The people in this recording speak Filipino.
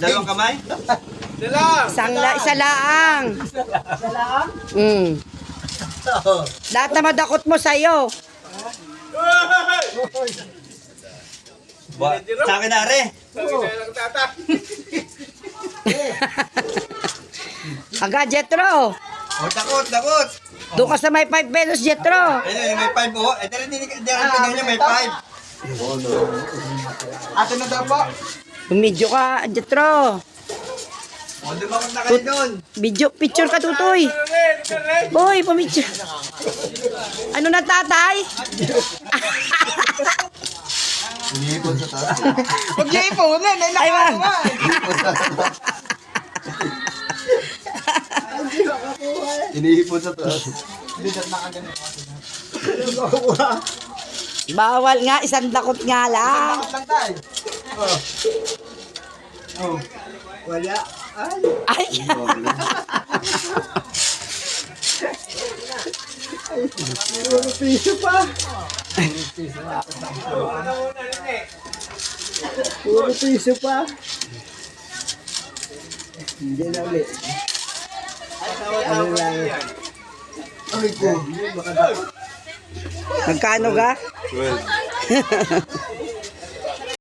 Dalawang kamay? Isa laang. Isa lang? Lahat na madakot mo sa'yo. Sa akin na, re. Aga, Jetro. Oh, takot. Doon ka sa may 5 pesos, Jetro. Ayun, may 5 oh. Ito rin niya, may 5. Atin na daw po. Bumidyo ka, Jetro. O, dumakot na kayo doon. Picture ka, Tutoy. Boy, pumidyo. Ano na, tatay? Inipon sa taas. Huwag niya ipunin. Ay, Ay, man. Inipon sa taas. Bigat na kagano. Bawal nga, isang dakot nga lang. Bakit lang tayo? Oh. Wala. Ay, Puro piso pa. Puro piso pa. Hindi na ulit. Ano lang. Ay ko. magkano ka? 12.